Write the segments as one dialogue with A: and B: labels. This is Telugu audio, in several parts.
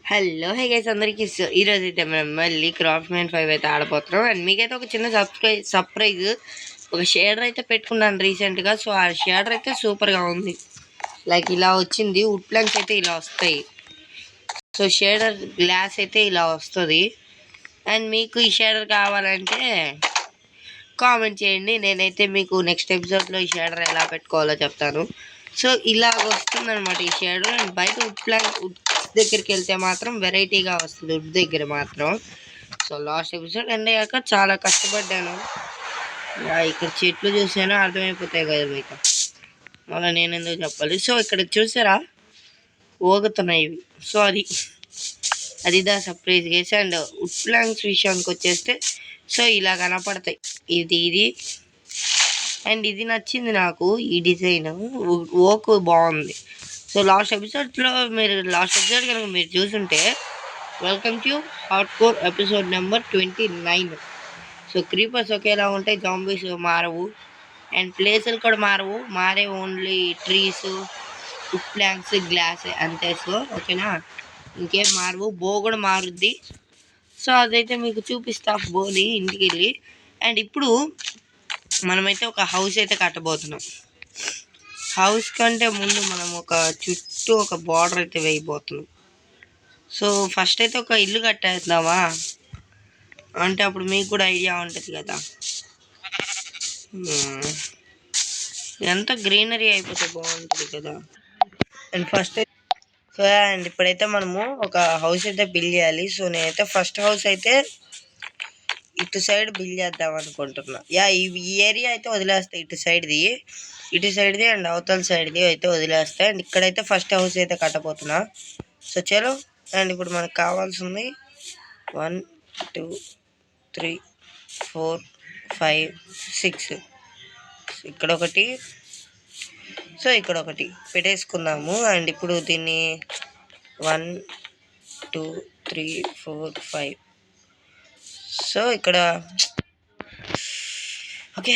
A: హలో హే గైస్ అందరికీ ఈరోజు అయితే మనం మళ్ళీ క్రాఫ్ట్ మ్యాన్ 5 అయితే ఆడబోతున్నాం. అండ్ మీకైతే ఒక చిన్న సర్ప్రైజ్ ఒక షేడర్ అయితే పెట్టుకున్నాను రీసెంట్గా. సో ఆ షేడర్ అయితే సూపర్గా ఉంది. లైక్ ఇలా వచ్చింది. వుడ్ ప్లాంక్స్ అయితే ఇలా వస్తాయి. సో షేడర్ గ్లాస్ అయితే ఇలా వస్తుంది. అండ్ మీకు ఈ షేడర్ కావాలంటే కామెంట్ చేయండి. నేనైతే మీకు నెక్స్ట్ ఎపిసోడ్లో ఈ షేడర్ ఎలా పెట్టుకోవాలో చెప్తాను. సో ఇలాగ వస్తుంది అనమాట ఈ షేడర్. అండ్ బయట వుడ్ దగ్గరికి వెళ్తే మాత్రం వెరైటీగా వస్తుంది వుడ్ దగ్గర మాత్రం. సో లాస్ట్ ఎపిసోడ్ ఎండ్ అయ్యాక చాలా కష్టపడ్డాను. ఇక్కడ చెట్లు చూసానో అర్థమైపోతాయి కదా మీకు. మళ్ళీ నేను ఎందుకు చెప్పాలి. సో ఇక్కడ చూసారా ఊగుతున్నాయి ఇవి. సో అది దా సర్ప్రైజ్ చేసి. అండ్ వుడ్ ప్లాంక్స్ విషయానికి వచ్చేస్తే సో ఇలా కనపడతాయి. ఇది అండ్ ఇది నచ్చింది నాకు. ఈ డిజైన్ ఓక్ బాగుంది. సో లాస్ట్ ఎపిసోడ్ కనుక మీరు చూసుంటే welcome to hard core episode number 29. So creepers ఒకేలా ఉంటాయి, జాంబీస్ మారవు, అండ్ ప్లేసులు కూడా మారే only trees, wood planks, glass అంతే. సో ఓకేనా, ఇంకేం మారవు. బో కూడా మారుద్ది. సో అదైతే మీకు చూపిస్తా బోని ఇంటికి వెళ్ళి. అండ్ ఇప్పుడు మనమైతే ఒక హౌస్ అయితే కట్టబోతున్నాం. హౌస్ కంటే ముందు మనం చుట్టూ ఒక బార్డర్ అయితే వేయబోతున్నాం. సో ఫస్ట్ అయితే ఒక ఇల్లు కట్టేద్దామా అంటే అప్పుడు మీకు కూడా ఐడియా ఉంటుంది కదా. ఎంత గ్రీనరీ అయిపోతే బాగుంటుంది కదా. అండ్ అండ్ ఇప్పుడైతే మనము ఒక హౌస్ అయితే బిల్డ్ చేయాలి. సో నేనైతే ఫస్ట్ హౌస్ అయితే ఇటు సైడ్ బిల్డ్ చేద్దాం అనుకుంటున్నా. ఈ ఏరియా అయితే వదిలేస్తా. ఇటు సైడ్ది అండ్ అవతల సైడ్ది అయితే వదిలేస్తా. అండ్ ఇక్కడైతే ఫస్ట్ హౌస్ అయితే కట్టబోతున్నా. సో చలో. అండ్ ఇప్పుడు మనకు కావాల్సింది 1 2 3 4 5 6 ఇక్కడ ఒకటి, సో ఇక్కడ ఒకటి పెట్టేసుకుందాము. అండ్ ఇప్పుడు దీన్ని 1 2 3 4 5. సో ఇక్కడ ఓకే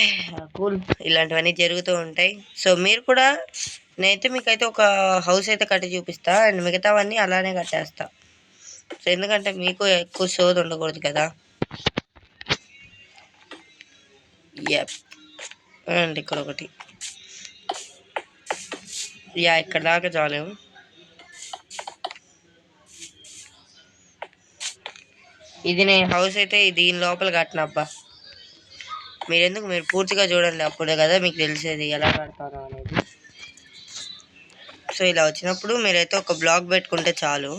A: కూల్, ఇలాంటివన్నీ జరుగుతూ ఉంటాయి. సో మీరు కూడా, నేనైతే మీకైతే ఒక హౌస్ అయితే కట్టి చూపిస్తా. అండ్ మిగతావన్నీ అలానే కట్టేస్తా. సో ఎందుకంటే మీకు ఎక్కువ సోది ఉండకూడదు కదా. అండ్ ఇక్కడ ఒకటి, ఇక్కడ దాకా చాలు. ఇది నేను హౌస్ అయితే దీని లోపల కట్టినబ్బా. మీరు పూర్తిగా చూడండి, అప్పుడే కదా మీకు తెలిసేది ఎలా కడతారో అనేది. సో ఇలా వచ్చినప్పుడు మీరైతే ఒక బ్లాక్ పెట్టుకుంటే చాలు.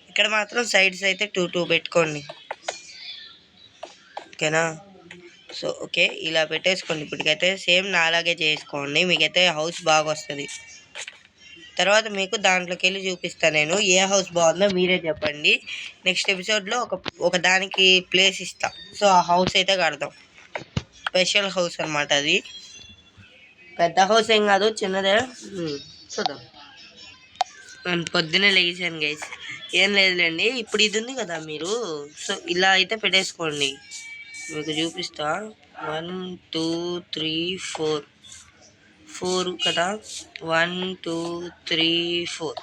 A: ఇక్కడ మాత్రం సైడ్స్ అయితే 2 పెట్టుకోండి, ఓకేనా. సో ఓకే, ఇలా పెట్టేసుకోండి. ఇప్పటికైతే సేమ్ నాలాగే చేసుకోండి, మీకైతే హౌస్ బాగా వస్తుంది. తర్వాత మీకు దాంట్లోకి వెళ్ళి చూపిస్తాను నేను ఏ హౌస్ బాగుందో మీరే చెప్పండి. నెక్స్ట్ ఎపిసోడ్లో ఒక దానికి ప్లేస్ ఇస్తా. సో ఆ హౌస్ అయితే కడదాం. స్పెషల్ హౌస్ అనమాట అది. పెద్ద హౌస్ ఏం కాదు, చిన్నదే. చూద్దాం. నేను పొద్దున్నే లేచాను గైస్. ఏం లేదులేండి, ఇప్పుడు ఇది ఉంది కదా మీరు. సో ఇలా అయితే పెట్టేసుకోండి, మీకు చూపిస్తా. 1 2 3 4 కదా. 1 2 3 4.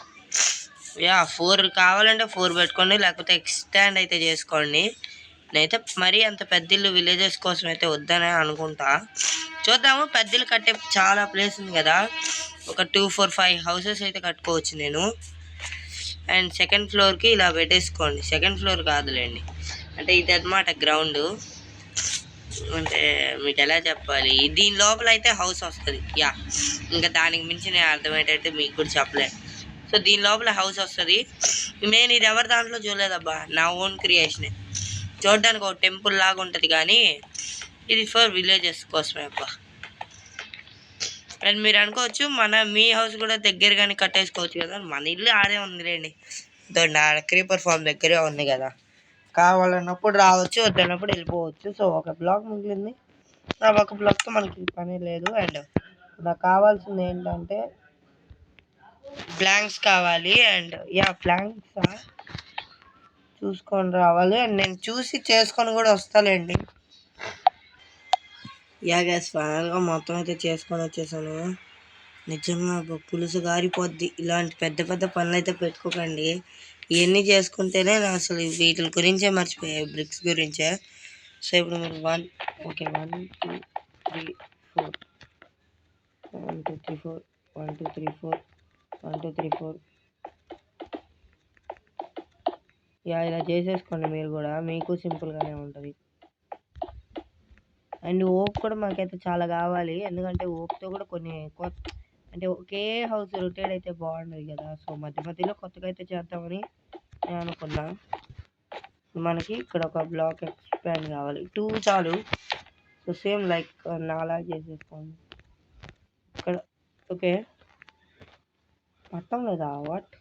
A: 4 కావాలంటే 4 పెట్టుకోండి, లేకపోతే ఎక్స్టాండ్ అయితే చేసుకోండి. నేనైతే మరీ అంత పెద్ద ఇల్లు విలేజెస్ కోసం అయితే వద్దనే అనుకుంటా. చూద్దాము. పెద్ద ఇల్లు కట్టే చాలా ప్లేస్ ఉంది కదా. ఒక 2 4 5 హౌసెస్ అయితే కట్టుకోవచ్చు నేను. అండ్ సెకండ్ ఫ్లోర్కి ఇలా పెట్టేసుకోండి. సెకండ్ ఫ్లోర్ కాదులేండి, అంటే ఇది అన్నమాట గ్రౌండ్. అంటే మీకు ఎలా చెప్పాలి, దీని లోపల అయితే హౌస్ వస్తుంది. ఇంకా దానికి మించి నేను అర్థమయ్యేటట్టు మీకు కూడా చెప్పలేను. సో దీని లోపల హౌస్ వస్తుంది. నేను ఇది ఎవరి దాంట్లో చూడలేదబ్బా, నా ఓన్ క్రియేషనే. చూడడానికి ఒక టెంపుల్ లాగా ఉంటుంది, కానీ ఇది ఫర్ విలేజెస్ కోసమే అబ్బా. అండ్ మీరు అనుకోవచ్చు మీ హౌస్ కూడా దగ్గరగానే కట్టేసుకోవచ్చు కదా. మన ఇల్లు ఆడే ఉందిలేండి, క్రీపర్ ఫార్మ్ దగ్గరే ఉంది కదా. కావాలన్నప్పుడు రావచ్చు, వద్దన్నప్పుడు వెళ్ళిపోవచ్చు. సో ఒక బ్లాక్ మిగిలింది. ఆ ఒక బ్లాక్తో మనకి పని లేదు. అండ్ నాకు కావాల్సింది ఏంటంటే ప్లాంక్స్ కావాలి. అండ్ ప్లాంక్స్ చూసుకొని రావాలి. అండ్ నేను చూసి చేసుకొని కూడా వస్తాలేండి. గ్యాస్ ఫైనల్గా మొత్తం అయితే చేసుకొని వచ్చేసాను. నిజంగా పులుసు గారిపోద్ది. ఇలాంటి పెద్ద పెద్ద పనులు అయితే పెట్టుకోకండి. ఇవన్నీ చేసుకుంటేనే నా అసలు వీటి గురించే మర్చిపోయాయి, బ్రిక్స్ గురించే. సో ఇప్పుడు మీరు 1 2 3 4 1 2 3 4 1 2 3 4 1 2 3 4 ఇలా చేసేసుకోండి మీరు కూడా, మీకు సింపుల్గానే ఉంటుంది. అండ్ ఓక్ కూడా మాకైతే చాలా కావాలి, ఎందుకంటే ఓక్తో కూడా కొన్ని అంటే ఒకే హౌస్ రొటేట్ అయితే బాగుండదు కదా. సో మధ్య మధ్యలో కొత్తగా అయితే చేద్దామని నేను అనుకున్నా. మనకి ఇక్కడ ఒక బ్లాక్ ఎక్స్పాండ్ కావాలి, 2 చాలు. సో సేమ్ లైక్ నాలా చేసేసుకోండి ఇక్కడ. ఓకే పట్టం లేదా? వాట్?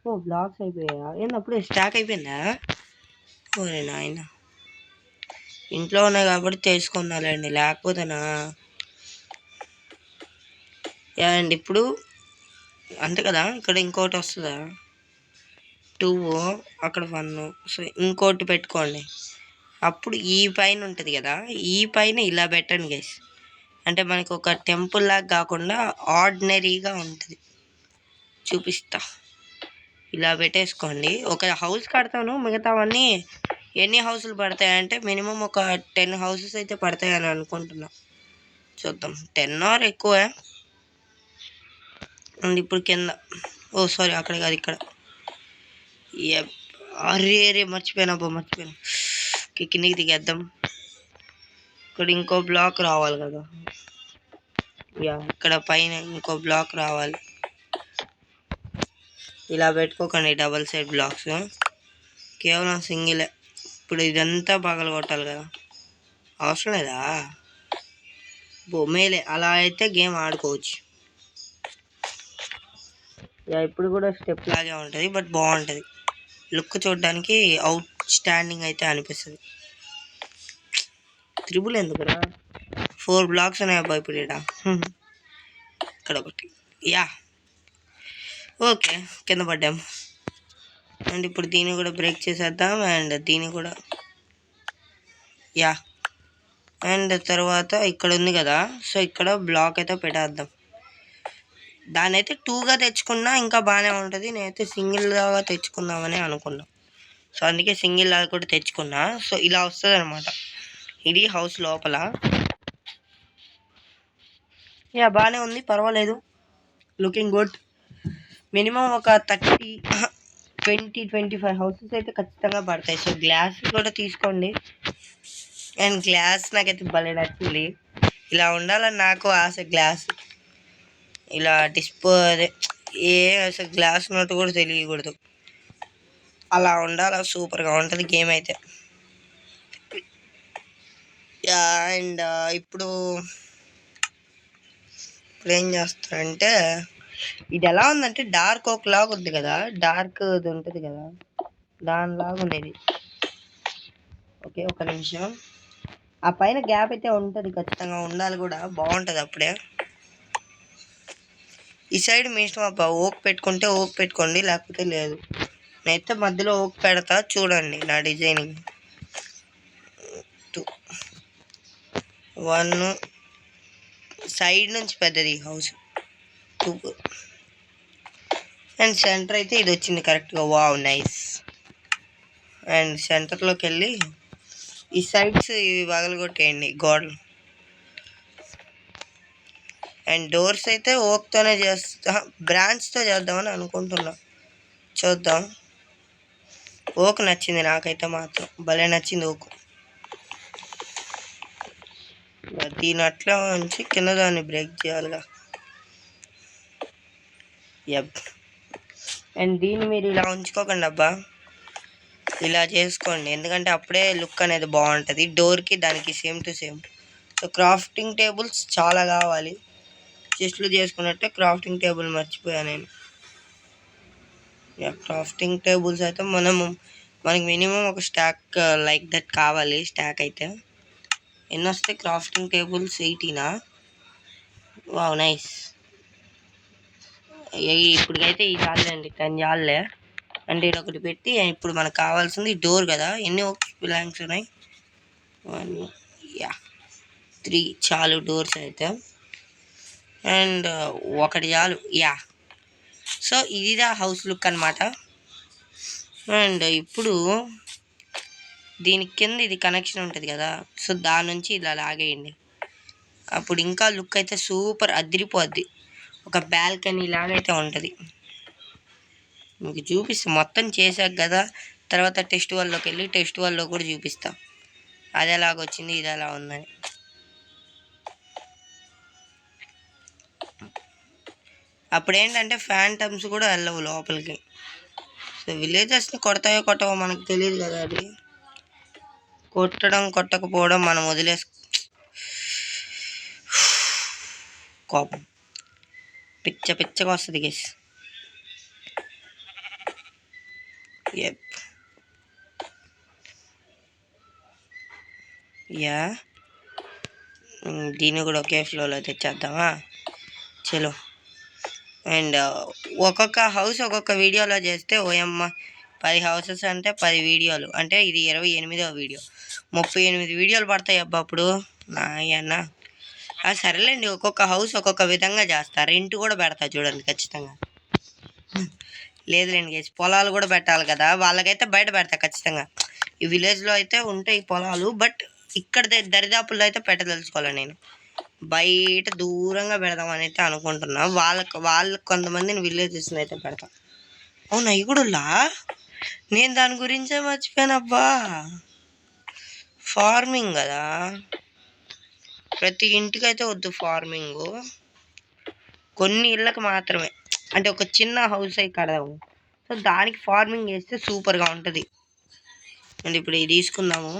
A: ఓ బ్లాక్స్ అయిపోయా? ఏంటప్పుడే స్టాక్ అయిపోయిందా? ఓరే నాయన, ఇంట్లో ఉన్నాయి కాబట్టి తెలుసుకున్నాలండి, లేకపోతేనా. అండ్ ఇప్పుడు అంతే కదా, ఇక్కడ ఇంకోటి వస్తుందా? 2 అక్కడ 1. సో ఇంకోటి పెట్టుకోండి. అప్పుడు ఈ పైన ఉంటుంది కదా, ఈ పైన ఇలా పెట్టండి గైస్. అంటే మనకు ఒక టెంపుల్ లాగా కాకుండా ఆర్డినరీగా ఉంటుంది. చూపిస్తా. ఇలా పెట్టేసుకోండి. ఒక హౌస్ కడతాను, మిగతావన్నీ ఎన్ని హౌసులు పడతాయంటే మినిమం ఒక 10 హౌసెస్ అయితే పడతాయని అనుకుంటున్నా. చూద్దాం, 10 ఆర్ ఎక్కువ. అండ్ ఇప్పుడు కింద, ఓ సారీ అక్కడ కాదు, ఇక్కడ. అరే మర్చిపోయాను. కిందికి దిగేద్దాం. ఇక్కడ ఇంకో బ్లాక్ రావాలి కదా. ఇక్కడ పైన ఇంకో బ్లాక్ రావాలి. ఇలా పెట్టుకోకండి డబల్ సైడ్ బ్లాక్స్, కేవలం సింగిలే. ఇప్పుడు ఇదంతా పగల కొట్టాలి కదా, అవసరం లేదా? మేలే, అలా అయితే గేమ్ ఆడుకోవచ్చు. ఇప్పుడు కూడా స్టెప్ లాగే ఉంటుంది, బట్ బాగుంటుంది. లుక్ చూడడానికి అవుట్ స్టాండింగ్ అయితే అనిపిస్తుంది. త్రిబుల్ ఎందుకురా? 4 బ్లాక్స్ ఉన్నాయి అబ్బా ఇప్పుడు ఇక్కడ ఒకటి. ఓకే కింద పడ్డాం. అండ్ ఇప్పుడు దీన్ని కూడా బ్రేక్ చేసేద్దాం. అండ్ దీన్ని కూడా అండ్ తర్వాత ఇక్కడ ఉంది కదా, సో ఇక్కడ బ్లాక్ అయితే పెట్టేద్దాం. దాన్ని అయితే 2గా తెచ్చుకున్నా ఇంకా బాగానే ఉంటుంది. నేనైతే సింగిల్గా తెచ్చుకుందామని అనుకున్నా, సో అందుకే సింగిల్ లాగా కూడా తెచ్చుకున్నా. సో ఇలా వస్తుంది అనమాట. ఇది హౌస్ లోపల. బాగానే ఉంది, పర్వాలేదు, లుకింగ్ గుడ్. మినిమం ఒక 20-25 హౌసెస్ అయితే ఖచ్చితంగా పడతాయి. సో గ్లాస్ కూడా తీసుకోండి. అండ్ గ్లాస్ నాకైతే భలే నచ్చింది. ఇలా ఉండాలని నాకు ఆశ. గ్లాస్ ఇలా అదే అసలు గ్లాస్ ఉన్నట్టు కూడా తెలియకూడదు, అలా ఉండాలి. సూపర్గా ఉంటుంది గేమ్ అయితే. అండ్ ఇప్పుడు ఏం చేస్తారంటే, ఇది ఎలా ఉందంటే డార్క్ ఓక్ లాగా ఉంది కదా, డార్క్ ఇది ఉంటుంది కదా, దానిలాగా ఉండేది. ఓకే ఒక నిమిషం. ఆ పైన గ్యాప్ అయితే ఉంటుంది, ఖచ్చితంగా ఉండాలి కూడా, బాగుంటుంది అప్పుడే. ఈ సైడ్ మీ ఇష్టం అబ్బా, ఓక్ పెట్టుకుంటే ఓక్ పెట్టుకోండి, లేకపోతే లేదు. నేనైతే మధ్యలో ఓక్ పెడతా, చూడండి నా డిజైనింగ్. 2 1 సైడ్ నుంచి పెద్దది హౌస్ 2. అండ్ సెంటర్ అయితే ఇది వచ్చింది కరెక్ట్గా. Wow nice. అండ్ సెంటర్లోకి వెళ్ళి ఈ సైడ్స్ ఇవి పగలగొట్టేయండి, గోడలు. అండ్ డోర్స్ అయితే ఓక్తోనే బ్రాంచ్తో చేద్దామని అనుకుంటున్నా, చూద్దాం. ఓక్ నచ్చింది నాకైతే, మాత్రం భలే నచ్చింది ఓక్. దీని అట్లా ఉంచి కింద దాన్ని బ్రేక్ చేయాలిగా. అండ్ దీన్ని మీరు ఇలా ఉంచుకోకండి అబ్బా, ఇలా చేసుకోండి, ఎందుకంటే అప్పుడే లుక్ అనేది బాగుంటుంది డోర్కి, దానికి same to same. So crafting tables చాలా కావాలి. చెస్ట్లు చేసుకున్నట్టే క్రాఫ్టింగ్ టేబుల్ మర్చిపోయాను నేను. క్రాఫ్టింగ్ టేబుల్స్ అయితే మనకి మినిమం ఒక స్టాక్ లైక్ దట్ కావాలి. స్టాక్ అయితే ఎన్ని వస్తాయి క్రాఫ్టింగ్ టేబుల్స్? 18. Wow nice. ఇప్పటికైతే ఈ చాలండి, 10 చాలే. అంటే ఇది ఒకటి పెట్టి, ఇప్పుడు మనకు కావాల్సింది డోర్ కదా. ఎన్ని ప్లాంక్స్ ఉన్నాయి? 1 3 చాలు డోర్స్ అయితే. అండ్ ఒకటి చాలు. యా, సో ఇదిదా హౌస్ లుక్ అనమాట. అండ్ ఇప్పుడు దీని కింద ఇది కనెక్షన్ ఉంటుంది కదా, సో దాని నుంచి ఇలా లాగేయండి. అప్పుడు ఇంకా లుక్ అయితే సూపర్ అదిరిపోద్ది. ఒక బాల్కనీ లాగైతే ఉంటుంది. మీకు చూపిస్తా మొత్తం చేశాక కదా, తర్వాత టెస్ట్ వాళ్ళలోకి వెళ్ళి టెస్ట్ వాళ్ళలో కూడా చూపిస్తా అది ఎలాగొచ్చింది ఇది ఎలా ఉందని. అప్పుడు ఏంటంటే ఫ్యాంటమ్స్ కూడా వెళ్ళవు లోపలికి. సో విలేజెస్ని కొడతాయో కొట్టవో మనకు తెలియదు కదా, అది కొట్టడం కొట్టకపోవడం మనం వదిలేసు. కోపం పిచ్చగా వస్తుంది గేస్. యా, దీన్ని కూడా ఒకే ఫ్లోలో తెచ్చేద్దామా, చలో. అండ్ ఒక్కొక్క హౌస్ ఒక్కొక్క వీడియోలో చేస్తే ఓయమ్మ 10 హౌసెస్ అంటే 10 వీడియోలు, అంటే ఇది 28వ వీడియో, 38 వీడియోలు పడతాయి అబ్బా అప్పుడు నాయన్న. సరేలేండి, ఒక్కొక్క హౌస్ ఒక్కొక్క విధంగా చేస్తా. రెంట్ కూడా పెడతా చూడండి ఖచ్చితంగా. లేదులేండి గేసి, పొలాలు కూడా పెట్టాలి కదా, వాళ్ళకైతే బయట పెడతా ఖచ్చితంగా. ఈ విలేజ్లో అయితే ఉంటాయి పొలాలు, బట్ ఇక్కడ దరిదాపుల్లో అయితే పెట్టదలుచుకోవాలి నేను. బయట దూరంగా పెడదామని అయితే అనుకుంటున్నా. వాళ్ళకి కొంతమందిని విలేజెస్లో అయితే పెడతాం. అవునా, ఇగుడులా నేను దాని గురించే మర్చిపోయానబ్బా. ఫార్మింగ్ కదా, ప్రతి ఇంటికైతే వద్దు ఫార్మింగ్, కొన్ని ఇళ్ళకి మాత్రమే. అంటే ఒక చిన్న హౌస్ అయి కడదాము, సో దానికి ఫార్మింగ్ చేస్తే సూపర్గా ఉంటుంది. అండ్ ఇప్పుడు ఇది తీసుకుందాము.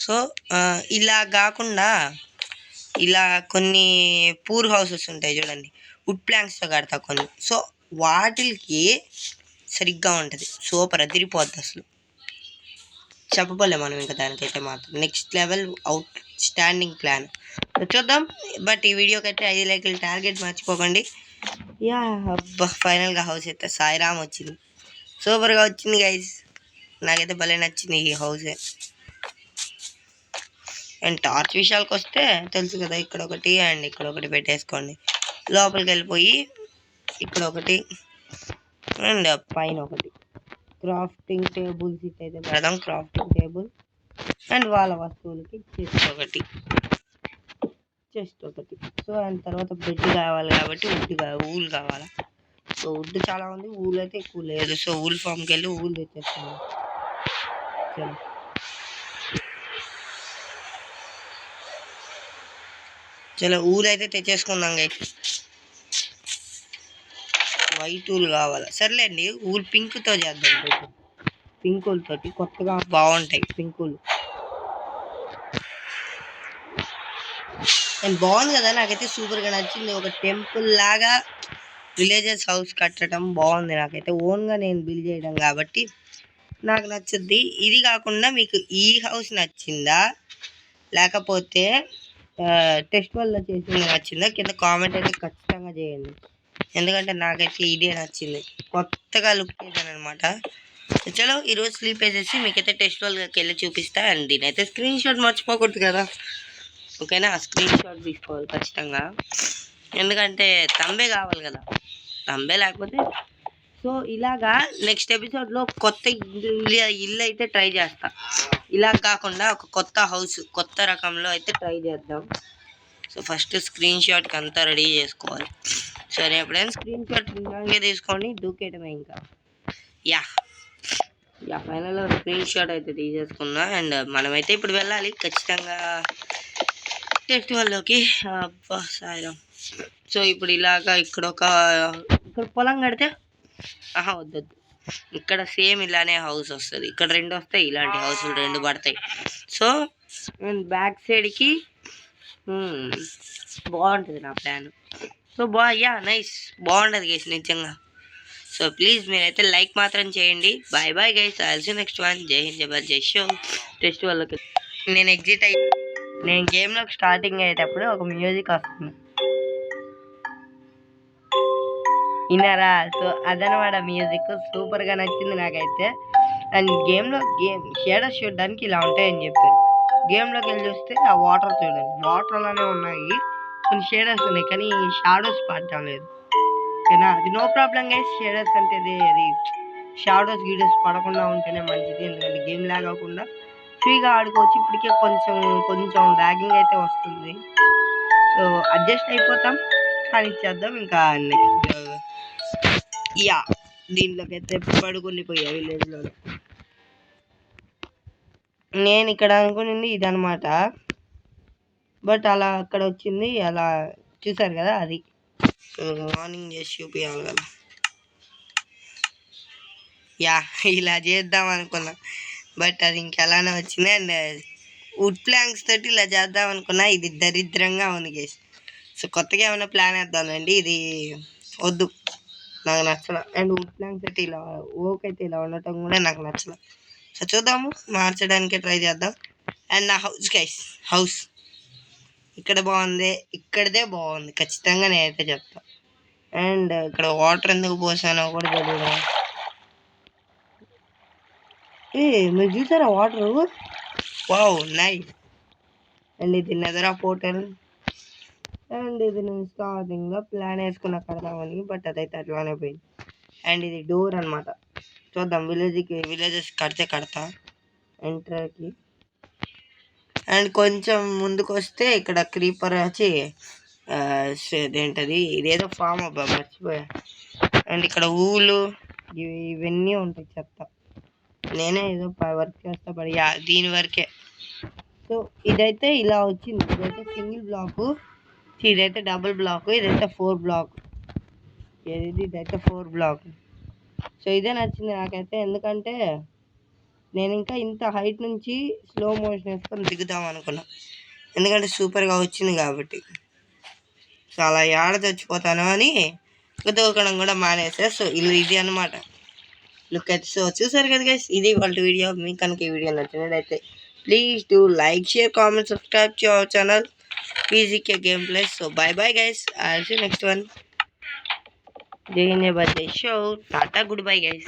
A: సో ఇలా కాకుండా ఇలా కొన్ని పూర్ హౌసెస్ ఉంటాయి చూడండి, వుడ్ ప్లాంక్స్తో కడతా కొన్ని, సో వాటికి సరిగ్గా ఉంటుంది, సూపర్ అదిరిపోద్ది అసలు. చెప్పబోలే మనం ఇంకా దానికైతే మాత్రం next level out standing plan చూద్దాం. బట్ ఈ వీడియోకి అయితే 5 లైకులు టార్గెట్ మర్చిపోకండి. యా అబ్బా, ఫైనల్గా హౌస్ అయితే సాయిరామ్ వచ్చింది, సూపర్గా వచ్చింది గైస్. నాకైతే భలే నచ్చింది ఈ హౌసే. అండ్ టార్చ్ విషయాలకు వస్తే తెలుసు కదా, ఇక్కడ ఒకటి అండ్ ఇక్కడ ఒకటి పెట్టేసుకోండి. లోపలికి వెళ్ళిపోయి ఇక్కడ ఒకటి అండ్ పైన ఒకటి క్రాఫ్టింగ్ టేబుల్స్ అయితే పెడదాం. క్రాఫ్టింగ్ టేబుల్ అండ్ వాళ్ళ వస్తువులకి చెస్ట్ ఒకటి. సో అండ్ తర్వాత బెడ్ కావాలి కాబట్టి ఊల్ కావాలా. సో వుడ్ చాలా ఉంది, ఊల్ అయితే ఎక్కువ లేదు. సో ఊల్ ఫామ్కి వెళ్ళి ఊల్ తెచ్చేస్తాను. చలో ఊల్ అయితే తెచ్చేసుకుందాం గైస్. వైట్ ఊల్ కావాలా, సర్లేండి ఊల్ పింక్తో చేద్దాం. పింక్ ఊల్ తోటి కొత్తగా బాగుంటాయి పింక్ ఊల్. అండ్ బాగుంది కదా, నాకైతే సూపర్గా నచ్చింది. ఒక టెంపుల్ లాగా విలేజెస్ హౌస్ కట్టడం బాగుంది నాకైతే. ఓన్గా నేను బిల్డ్ చేయడం కాబట్టి నాకు నచ్చుద్ది. ఇది కాకుండా మీకు ఈ హౌస్ నచ్చిందా లేకపోతే టెస్ట్ వల్ల చేసింది నచ్చిందా కింద కామెంట్ అయితే ఖచ్చితంగా చేయండి. ఎందుకంటే నాకైతే ఇదే నచ్చింది, కొత్తగా లుక్ చేశాను అనమాట. చలో ఈరోజు స్లీప్ వేసేసి మీకైతే టెస్ట్ వాళ్ళకి వెళ్ళి చూపిస్తా. అండ్ దీనైతే స్క్రీన్ షాట్ మర్చిపోకూడదు కదా, ఓకేనా? స్క్రీన్ షాట్ తీసుకోవాలి ఖచ్చితంగా, ఎందుకంటే తంబే కావాలి కదా, తంబే లేకపోతే. సో ఇలాగా నెక్స్ట్ ఎపిసోడ్లో కొత్త ఇల్లు అయితే ట్రై చేస్తా. ఇలా కాకుండా ఒక కొత్త హౌస్ కొత్త రకంలో అయితే ట్రై చేద్దాం. సో ఫస్ట్ స్క్రీన్ షాట్కి అంతా రెడీ చేసుకోవాలి. సరే ఎప్పుడైనా స్క్రీన్ షాట్ ఇలాగే తీసుకొని దూకేయడమే ఇంకా. యా ఫైనల్ స్క్రీన్ షాట్ అయితే తీసేసుకున్నా. అండ్ మనమైతే ఇప్పుడు వెళ్ళాలి ఖచ్చితంగా టెస్ట్ వాళ్ళలోకి. అబ్బా సాయిరాం. సో ఇప్పుడు ఇలాగా ఇక్కడ పొలం కడితే వద్దు, ఇక్కడ సేమ్ ఇలానే హౌస్ వస్తుంది. ఇక్కడ 2 వస్తాయి, ఇలాంటి హౌస్లు 2 పడతాయి. సో బ్యాక్ సైడ్కి బాగుంటుంది నా ప్లాన్. సో నైస్, బాగుంటుంది గైస్ నిజంగా. సో ప్లీజ్ మీరైతే లైక్ మాత్రం చేయండి. Bye guys, also next one. జై హింద్, జై భారత్, జై షో. టెస్ట్ వాళ్ళకి నేను ఎగ్జిట్ అయ్యి నేను గేమ్లోకి స్టార్టింగ్ అయ్యేటప్పుడు ఒక మ్యూజిక్ వస్తుంది, విన్నారా? సో అదనమాట మ్యూజిక్, సూపర్గా నచ్చింది నాకైతే. అండ్ గేమ్ షేడర్స్ చూడడానికి ఇలా ఉంటాయని చెప్పారు. గేమ్లోకి వెళ్ళి చూస్తే ఆ వాటర్ చూడండి, వాటర్ అలానే ఉన్నాయి. కొన్ని షేడర్స్ ఉన్నాయి కానీ షాడోస్ పడటం లేదు. ఓకేనా, అది నో ప్రాబ్లం గైస్. షేడర్స్ అంటే అది షాడోస్ గీడర్స్ పడకుండా ఉంటేనే మంచిది, ఎందుకంటే గేమ్ లాగ్ అవ్వకుండా ఫ్రీగా ఆడుకోవచ్చు. ఇప్పటికే కొంచెం కొంచెం ల్యాగింగ్ అయితే వస్తుంది, సో అడ్జస్ట్ అయిపోతాం. కానీ చేద్దాం ఇంకా నెక్స్ట్. యా, దీంట్లోకి అయితే పడుకునిపోయా విలేజ్లో. నేను ఇక్కడ అనుకునింది ఇదనమాట, బట్ అలా అక్కడ వచ్చింది, అలా చూసారు కదా అది. మార్నింగ్ చేసి చూపించాలి కదా. యా, ఇలా చేద్దాం అనుకున్నా, బట్ అది ఇంకెలానే వచ్చింది. అండ్ వుడ్ ప్లాంక్స్ తోటి ఇలా చేద్దాం అనుకున్నా, ఇది దరిద్రంగా ఉంది గేస్. సో కొత్తగా ఏమైనా ప్లాన్ వేద్దామండి, ఇది వద్దు, నాకు నచ్చల. అండ్ వుడ్ ప్లాంక్స్ అయితే ఇలా ఓక్ అయితే ఇలా ఉండటం కూడా నాకు నచ్చల. సో చూద్దాము, మార్చడానికి ట్రై చేద్దాం. అండ్ నా హౌస్ గైస్, హౌస్ ఇక్కడ బాగుంది, ఇక్కడదే బాగుంది ఖచ్చితంగా నేనైతే చెప్తా. అండ్ ఇక్కడ వాటర్ ఎందుకు పోసానో కూడా తెలియదు. మీరు చూసారా వాటరు? Wow, nice. అండ్ ఇది నెదరా పోర్టల్. అండ్ ఇది నేను స్టార్టింగ్లో ప్లాన్ వేసుకున్న కడదామని, బట్ అదైతే అట్లానే పోయింది. అండ్ ఇది డోర్ అనమాట. చూద్దాం, విలేజెస్ కడితే కడతా ఎంట్రర్కి. అండ్ కొంచెం ముందుకు వస్తే ఇక్కడ క్రీపర్ వచ్చి ఇదేంటది, ఇదేదో ఫామ్ అబ్బా మర్చిపోయా. అండ్ ఇక్కడ ఊలు ఇవన్నీ ఉంటాయి, చెత్త. నేనే ఏదో వర్క్ చేస్తా పడి దీని వరకే. సో ఇదైతే ఇలా వచ్చింది, ఇదైతే సింగిల్ బ్లాకు, ఇదైతే డబుల్ బ్లాక్, ఇదైతే 4 బ్లాక్, ఇదైతే 4 బ్లాక్. సో ఇదే నచ్చింది నాకైతే, ఎందుకంటే నేను ఇంకా ఇంత హైట్ నుంచి స్లో మోషన్ వేసుకొని దిగుదాం అనుకున్నా, ఎందుకంటే సూపర్గా వచ్చింది కాబట్టి. సో అలా ఏడ చచ్చిపోతాను అని దూకడం కూడా మానేసా. సో ఇది అనమాట లుక్ అయితే. సో చూసారు కదా గైస్, ఇది వాళ్ళ వీడియో. మీకు కనుక ఈ వీడియో నచ్చినట్లయితే please do like, share, comment, subscribe to our channel PZK Gameplays. So bye bye guys, I'll see you next one. Jai Hind, Jai Bharat, show. Tata, goodbye guys.